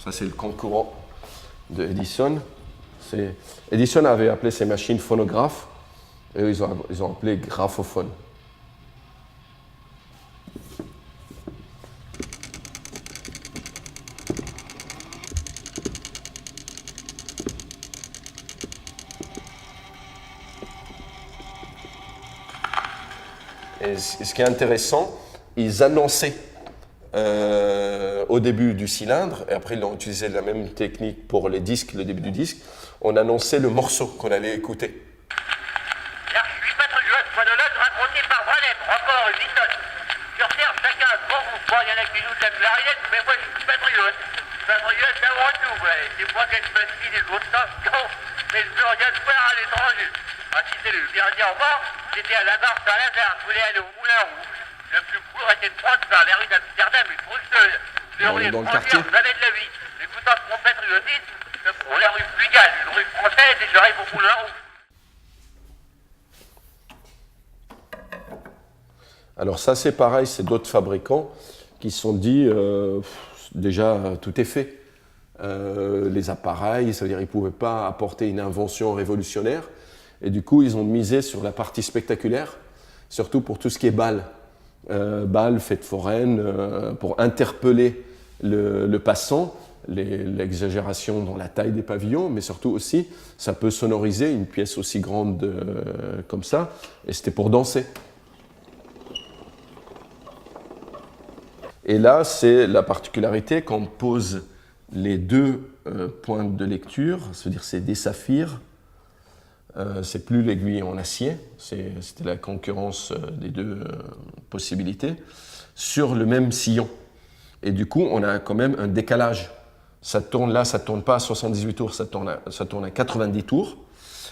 Ça, c'est le concurrent de Edison. Edison avait appelé ces machines phonographes, et eux, ils ont appelé graphophone. Et ce qui est intéressant, ils annonçaient au début du cylindre, et après ils ont utilisé la même technique pour les disques, le début du disque, on annonçait le morceau qu'on allait écouter. L'archive patriote monologue raconté par Branem, encore Edison. Sur Terre, chacun pour vous. Bon, il y en a qui jouent de la clarinette, mais moi je suis patriote. Patriote avant tout, ouais. C'est moi qui choisis les autres nations, mais je veux rien faire à l'étranger. Ah, si c'est le dernièrement, j'étais à la barre Saint-Lazare, je voulais aller au Moulin Rouge. Le plus court était de prendre par la rue d'Amsterdam et Bruxelles. Dans le quartier. Jamais de la vie. Écoutant mon patriotisme, je prends la rue Flugal, une rue française et j'arrive au Moulin Rouge. Alors ça, c'est pareil, c'est d'autres fabricants qui se sont dit, déjà, tout est fait. Les appareils, ça veut dire qu'ils ne pouvaient pas apporter une invention révolutionnaire. Et du coup, ils ont misé sur la partie spectaculaire, surtout pour tout ce qui est bal. Bal, fête foraine, pour interpeller le passant, l'exagération dans la taille des pavillons, mais surtout aussi, ça peut sonoriser une pièce aussi grande comme ça, et c'était pour danser. Et là, c'est la particularité qu'on pose les deux pointes de lecture, c'est-à-dire c'est des saphirs. C'est plus l'aiguille en acier, c'était la concurrence des deux possibilités, sur le même sillon. Et du coup, on a quand même un décalage. Ça tourne là, ça ne tourne pas à 78 tours, ça tourne à 90 tours.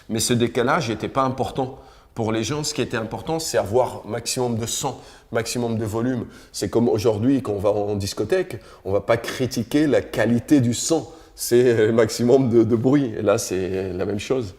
Mais ce décalage n'était pas important. Pour les gens, ce qui était important, c'est avoir maximum de son, maximum de volume. C'est comme aujourd'hui, quand on va en discothèque, on ne va pas critiquer la qualité du son. C'est le maximum de bruit. Et là, c'est la même chose.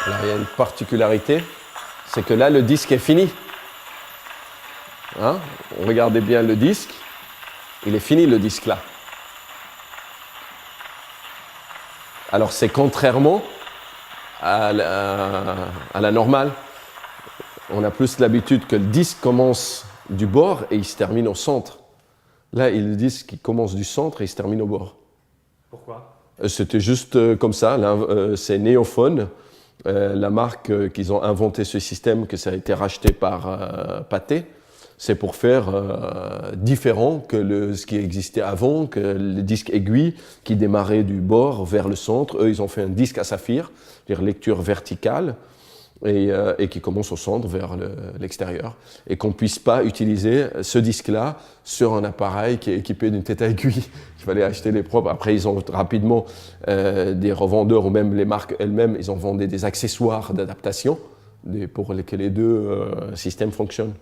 Alors, il y a une particularité, c'est que là, le disque est fini. Hein? Regardez bien le disque, il est fini le disque là. Alors, c'est contrairement à la normale. On a plus l'habitude que le disque commence du bord et il se termine au centre. Là, le disque commence du centre et il se termine au bord. Pourquoi? C'était juste comme ça, c'est Neophone. La marque qu'ils ont inventé ce système, que ça a été racheté par Pathé, c'est pour faire différent que ce qui existait avant, que le disque aiguille qui démarrait du bord vers le centre. Eux, ils ont fait un disque à saphir, c'est-à-dire lecture verticale, et qui commence au centre vers l'extérieur. Et qu'on ne puisse pas utiliser ce disque-là sur un appareil qui est équipé d'une tête à aiguille. Il fallait acheter les propres. Après, ils ont rapidement, des revendeurs ou même les marques elles-mêmes, ils ont vendu des accessoires d'adaptation pour que les deux systèmes fonctionnent.